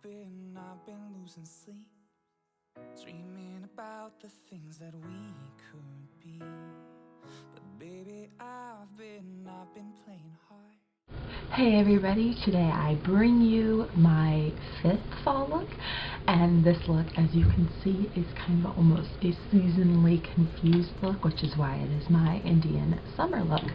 I've been losing sleep, dreaming about the things that we could be. But baby, I've been playing hard. Hey everybody, today I bring you my 5th fall look, and this look, as you can see, is kind of almost a seasonally confused look, which is why it is my Indian summer look.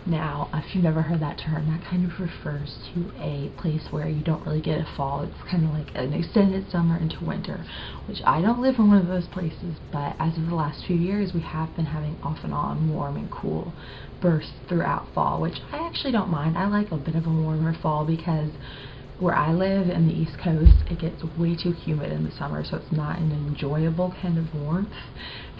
Now, if you've never heard that term, that kind of refers to a place where you don't really get a fall. It's kind of like an extended summer into winter, which I don't live in one of those places, but as of the last few years, we have been having off and on warm and cool bursts throughout fall, which I actually don't mind. I like a bit of a warmer fall because where I live in the East Coast, it gets way too humid in the summer, so it's not an enjoyable kind of warmth.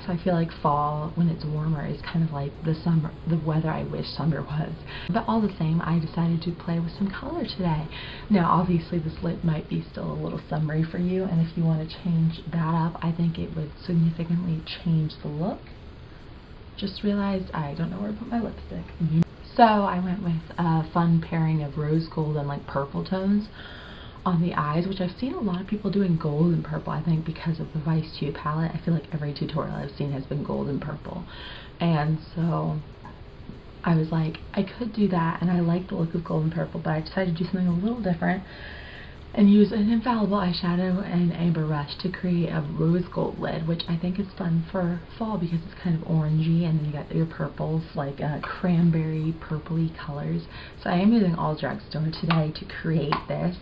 So I feel like fall, when it's warmer, is kind of like the weather I wish summer was. But all the same, I decided to play with some color today. Now, obviously, this lip might be still a little summery for you, and if you want to change that up, I think it would significantly change the look. Just realized I don't know where to put my lipstick. So I went with a fun pairing of rose gold and like purple tones on the eyes, which I've seen a lot of people doing gold and purple, I think because of the Vice 2 palette. I feel like every tutorial I've seen has been gold and purple. And so I was like, I could do that, and I like the look of gold and purple, but I decided to do something a little different and use an Infallible eyeshadow and Amber Rush to create a rose gold lid, which I think is fun for fall because it's kind of orangey, and then you got your purples, like cranberry purpley colors. So I am using all drugstore today to create this.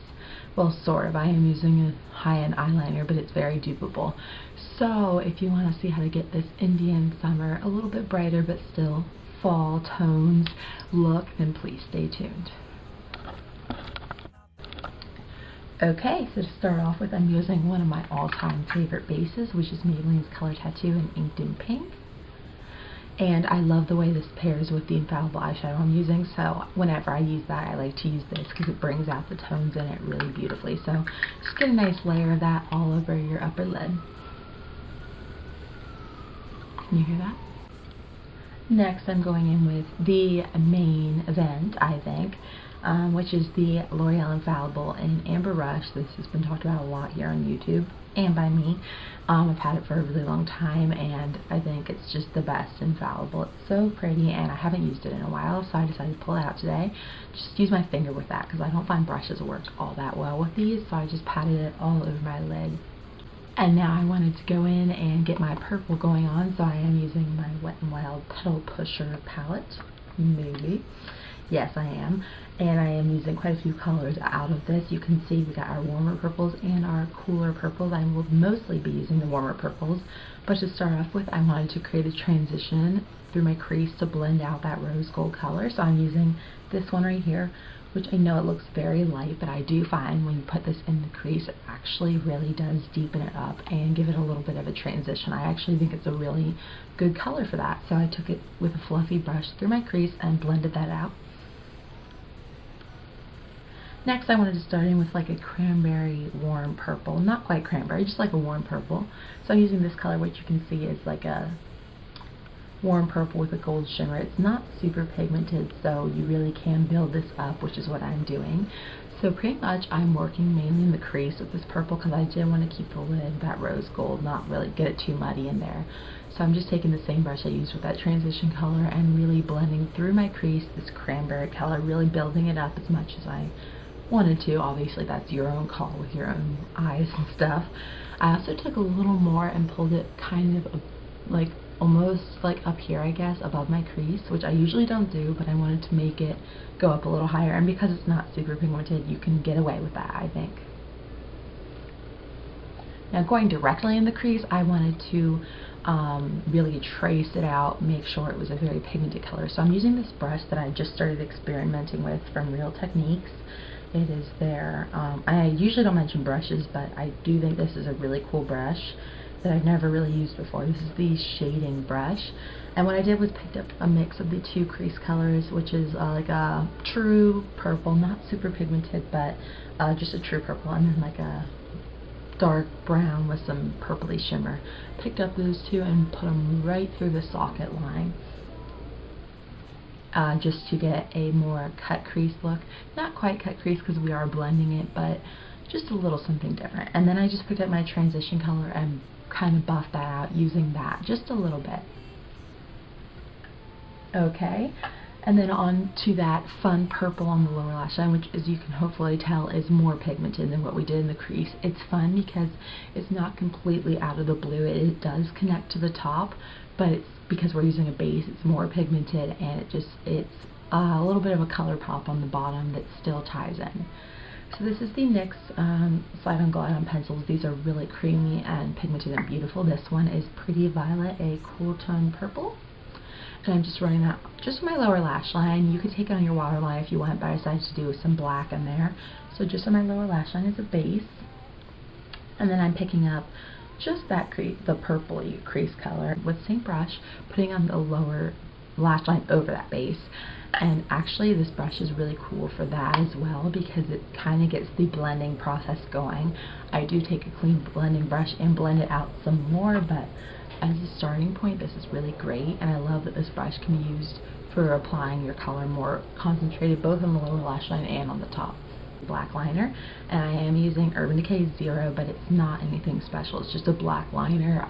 Well, sort of. I am using a high-end eyeliner, but it's very dupeable. So if you want to see how to get this Indian summer a little bit brighter but still fall tones look, then please stay tuned. Okay, so to start off with, I'm using one of my all-time favorite bases, which is Maybelline's Color Tattoo in Inked in Pink. And I love the way this pairs with the Infallible eyeshadow I'm using, so whenever I use that, I like to use this because it brings out the tones in it really beautifully. So just get a nice layer of that all over your upper lid. Can you hear that? Next, I'm going in with the main event, I think, which is the L'Oreal Infallible in Amber Rush. This has been talked about a lot here on YouTube and by me. I've had it for a really long time, and I think it's just the best Infallible. It's so pretty, and I haven't used it in a while, so I decided to pull it out today. Just use my finger with that because I don't find brushes work all that well with these, so I just patted it all over my lid. And now I wanted to go in and get my purple going on, so I am using my Wet n Wild Petal Pusher palette. Maybe. Yes, I am. And I am using quite a few colors out of this. You can see we got our warmer purples and our cooler purples. I will mostly be using the warmer purples, but to start off with, I wanted to create a transition through my crease to blend out that rose gold color. So I'm using this one right here, which I know it looks very light, but I do find when you put this in the crease, it actually really does deepen it up and give it a little bit of a transition. I actually think it's a really good color for that. So I took it with a fluffy brush through my crease and blended that out. Next, I wanted to start in with like a cranberry warm purple. Not quite cranberry, just like a warm purple. So I'm using this color, which you can see is like a warm purple with a gold shimmer. It's not super pigmented, so you really can build this up, which is what I'm doing. So pretty much I'm working mainly in the crease with this purple because I did want to keep the lid that rose gold, not really get it too muddy in there. So I'm just taking the same brush I used with that transition color and really blending through my crease this cranberry color, really building it up as much as I wanted to. Obviously that's your own call with your own eyes and stuff. I also took a little more and pulled it kind of like almost like up here, I guess, above my crease, which I usually don't do, but I wanted to make it go up a little higher, and because it's not super pigmented, you can get away with that, I think. Now going directly in the crease, I wanted to really trace it out, make sure it was a very pigmented color. So I'm using this brush that I just started experimenting with from Real Techniques. It is there. I usually don't mention brushes, but I do think this is a really cool brush that I've never really used before. This is the shading brush, and what I did was picked up a mix of the two crease colors, which is like a true purple, not super pigmented, but just a true purple, and then like a dark brown with some purpley shimmer. Picked up those two and put them right through the socket line. Just to get a more cut crease look. Not quite cut crease because we are blending it, but just a little something different. And then I just picked up my transition color and kind of buffed that out using that just a little bit. Okay, and then on to that fun purple on the lower lash line, which, as you can hopefully tell, is more pigmented than what we did in the crease. It's fun because it's not completely out of the blue. It does connect to the top, but it's because we're using a base, it's more pigmented, and it's a little bit of a color pop on the bottom that still ties in. So this is the NYX Slide On Glide On pencils. These are really creamy and pigmented and beautiful. This one is Pretty Violet, a cool tone purple. And I'm just running that just my lower lash line. You could take it on your waterline if you want, but I decided to do some black in there. So just on my lower lash line as a base. And then I'm picking up just that the purpley crease color with the same brush, putting on the lower lash line over that base. And actually this brush is really cool for that as well, because it kind of gets the blending process going. I do take a clean blending brush and blend it out some more, but as a starting point, this is really great, and I love that this brush can be used for applying your color more concentrated, both on the lower lash line and on the top. Black liner, and I am using Urban Decay Zero, but it's not anything special. It's just a black liner.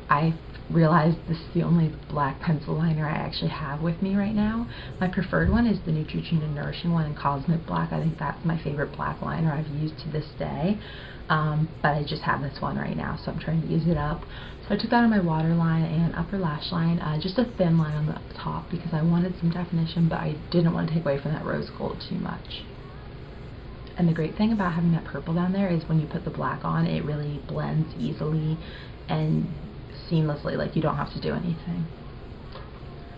I realized this is the only black pencil liner I actually have with me right now. My preferred one is the Neutrogena Nourishing one in Cosmic Black. I think that's my favorite black liner I've used to this day. But I just have this one right now, so I'm trying to use it up. So I took that on my waterline and upper lash line, just a thin line on the top because I wanted some definition, but I didn't want to take away from that rose gold too much. And the great thing about having that purple down there is when you put the black on, it really blends easily and seamlessly, like you don't have to do anything.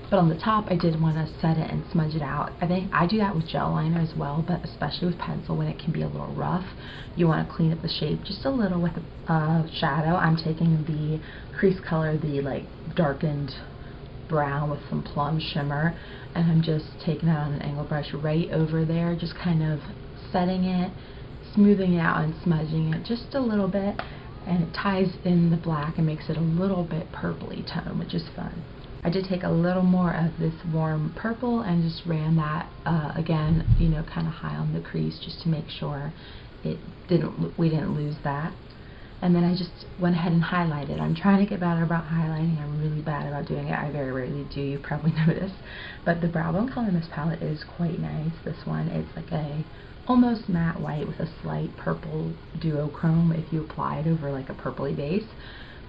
But on the top, I did want to set it and smudge it out. I think I do that with gel liner as well, but especially with pencil when it can be a little rough. You want to clean up the shape just a little with a shadow. I'm taking the crease color, the like darkened brown with some plum shimmer, and I'm just taking that on an angle brush right over there, just kind of setting it, smoothing it out and smudging it just a little bit, and it ties in the black and makes it a little bit purpley tone, which is fun. I did take a little more of this warm purple and just ran that again, you know, kind of high on the crease just to make sure we didn't lose that. And then I just went ahead and highlighted. I'm trying to get better about highlighting. I'm really bad about doing it. I very rarely do, you probably noticed. But the brow bone color in this palette is quite nice. This one, it's like a almost matte white with a slight purple duochrome if you apply it over like a purpley base.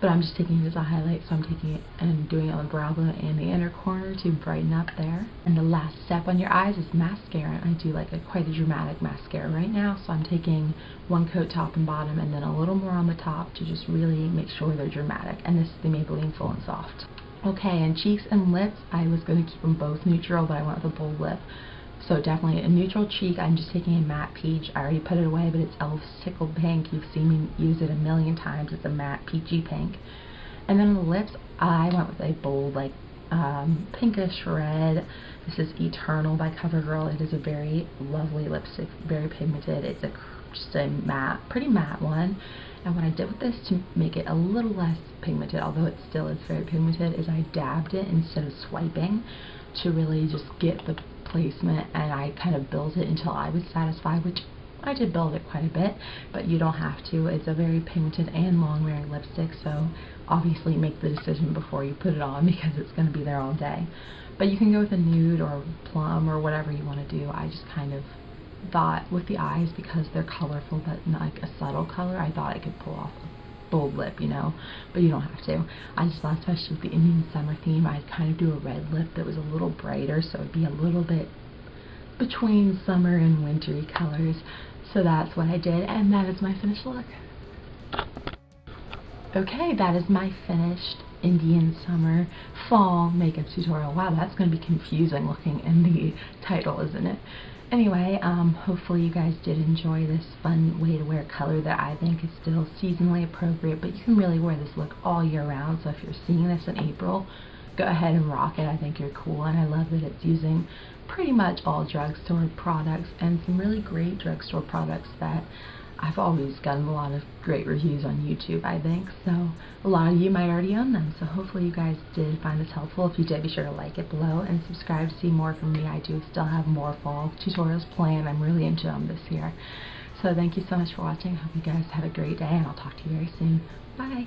But I'm just taking it as a highlight, so I'm taking it and doing it on the brow bone and the inner corner to brighten up there. And the last step on your eyes is mascara. I do like quite a dramatic mascara right now, so I'm taking one coat top and bottom and then a little more on the top to just really make sure they're dramatic. And this is the Maybelline Full and Soft. Okay, and cheeks and lips, I was going to keep them both neutral, but I went with a bold lip. So definitely a neutral cheek. I'm just taking a matte peach. I already put it away, but it's e.l.f. Tickled Pink. You've seen me use it a million times. It's a matte peachy pink. And then on the lips, I went with a bold, like pinkish red. This is Eternal by Covergirl. It is a very lovely lipstick, very pigmented. It's just a matte, pretty matte one. And what I did with this to make it a little less pigmented, although it still is very pigmented, is I dabbed it instead of swiping to really just get the placement, and I kind of built it until I was satisfied, which I did build it quite a bit, but you don't have to. It's a very pigmented and long wearing lipstick, so obviously make the decision before you put it on because it's going to be there all day. But you can go with a nude or plum or whatever you want to do. I just kind of thought with the eyes, because they're colorful but not like a subtle color, I thought I could pull off a bold lip, you know, but you don't have to. I just thought, especially with the Indian summer theme, I'd kind of do a red lip that was a little brighter, so it'd be a little bit between summer and wintry colors. So that's what I did, and that is my finished look. Okay, that is my finished Indian summer fall makeup tutorial. Wow, that's going to be confusing looking in the title, isn't it? Anyway, hopefully you guys did enjoy this fun way to wear color that I think is still seasonally appropriate, but you can really wear this look all year round. So if you're seeing this in April, go ahead and rock it. I think you're cool, and I love that it's using pretty much all drugstore products and some really great drugstore products that I've always gotten a lot of great reviews on YouTube, I think. So a lot of you might already own them. So hopefully you guys did find this helpful. If you did, be sure to like it below and subscribe to see more from me. I do still have more fall tutorials planned. I'm really into them this year. So thank you so much for watching. I hope you guys have a great day, and I'll talk to you very soon. Bye.